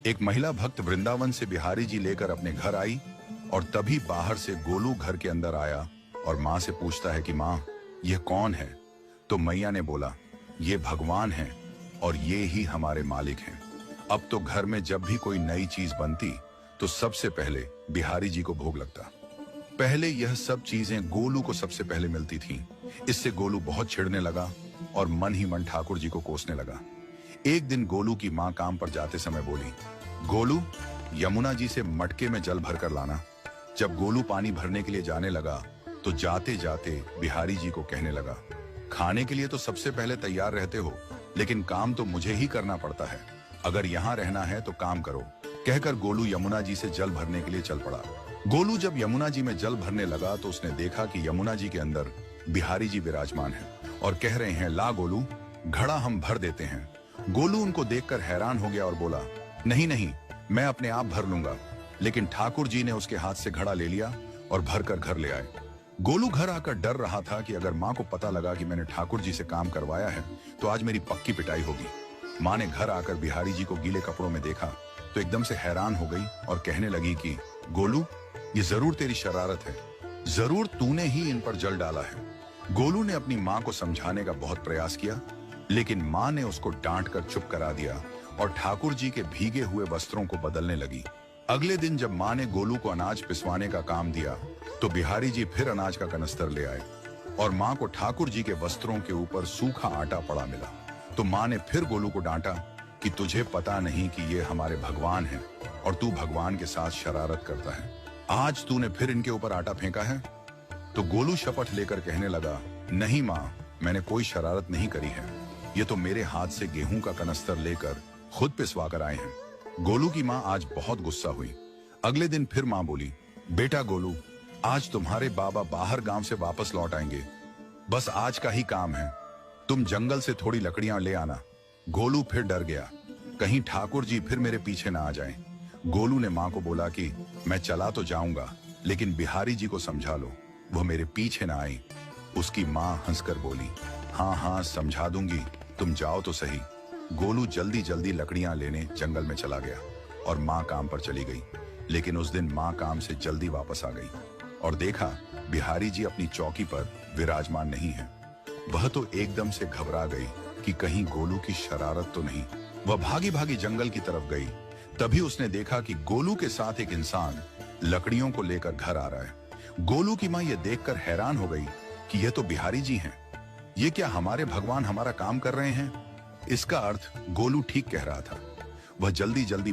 एक महिला भक्त वृंदावन से बिहारी जी लेकर अपने घर आई और तभी बाहर से गोलू घर के अंदर आया और माँ से पूछता है कि माँ, यह कौन है? तो मैया ने बोला, ये भगवान है और ये ही हमारे मालिक हैं। अब तो घर में जब भी कोई नई चीज बनती तो सबसे पहले बिहारी जी को भोग लगता। पहले यह सब चीजें गोलू को सबसे पहले मिलती थीं। इससे गोलू बहुत चिढ़ने लगा और मन ही मन ठाकुर जी को कोसने लगा। एक दिन गोलू की माँ काम पर जाते समय बोली, गोलू, यमुना जी से मटके में जल भरकर लाना। जब गोलू पानी भरने के लिए जाने लगा तो जाते जाते बिहारी जी को कहने लगा, खाने के लिए तो सबसे पहले तैयार रहते हो, लेकिन काम तो मुझे ही करना पड़ता है। अगर यहाँ रहना है तो काम करो। कहकर गोलू यमुना जी से जल भरने के लिए चल पड़ा। गोलू जब यमुना जी में जल भरने लगा तो उसने देखा कि यमुना जी के अंदर बिहारी जी विराजमान हैं और कह रहे हैं, ला गोलू, घड़ा हम भर देते हैं। गोलू उनको देखकर हैरान हो गया और बोला, नहीं नहीं, मैं अपने आप भर लूंगा। लेकिन ठाकुर जी ने उसके हाथ से घड़ा ले लिया और भरकर घर ले आए। गोलू घर आकर डर रहा था कि अगर माँ को पता लगा कि मैंने ठाकुर जी से काम करवाया है तो आज मेरी पक्की पिटाई होगी। माँ ने घर आकर बिहारी जी को गीले कपड़ों में देखा तो एकदम से हैरान हो गई और कहने लगी कि गोलू, ये जरूर तेरी शरारत है, जरूर तूने ही इन पर जल डाला है। गोलू ने अपनी माँ को समझाने का बहुत प्रयास किया, लेकिन माँ ने उसको डांट कर चुप करा दिया और ठाकुर जी के भीगे हुए वस्त्रों को बदलने लगी। अगले दिन जब माँ ने गोलू को अनाज पिसवाने का काम दिया तो बिहारी जी फिर अनाज का कनस्तर ले आए और माँ को ठाकुर जी के वस्त्रों के ऊपर सूखा आटा पड़ा मिला। तो माँ ने फिर गोलू को डांटा कि तुझे पता नहीं कि ये हमारे भगवान हैं और तू भगवान के साथ शरारत करता है। आज तूने फिर इनके ऊपर आटा फेंका है। तो गोलू शपथ लेकर कहने लगा, नहीं माँ, मैंने कोई शरारत नहीं करी है। ये तो मेरे हाथ से गेहूं का कनस्तर लेकर खुद पिसवा कर आए हैं। गोलू की माँ आज बहुत गुस्सा हुई। अगले दिन फिर माँ बोली, बेटा गोलू, आज तुम्हारे बाबा बाहर गांव से वापस लौट आएंगे। बस आज का ही काम है, तुम जंगल से थोड़ी लकड़ियां ले आना। गोलू फिर डर गया, कहीं ठाकुर जी फिर मेरे पीछे ना आ जाएं। गोलू ने माँ को बोला कि मैं चला तो जाऊंगा, लेकिन बिहारी जी को समझा लो, वो मेरे पीछे ना आई। उसकी माँ हंसकर बोली, हाँ हाँ समझा दूंगी, तुम जाओ तो सही। गोलू जल्दी जल्दी लकड़ियां लेने जंगल में चला गया और माँ काम पर चली गई। लेकिन उस दिन माँ काम से जल्दी वापस आ गई और देखा बिहारी जी अपनी चौकी पर विराजमान नहीं है। वह तो एकदम से घबरा गई कि कहीं गोलू की शरारत तो नहीं। वह भागी भागी जंगल की तरफ गई। तभी उसने देखा कि गोलू के साथ एक इंसान लकड़ियों को लेकर घर आ रहा है। गोलू की माँ यह देखकर हैरान हो गई कि यह तो बिहारी जी हैं। ये क्या हमारे भगवान हमारा काम कर रहे हैं? इसका अर्थ गोलू ठीक कह रहा था। वह जल्दी जल्दी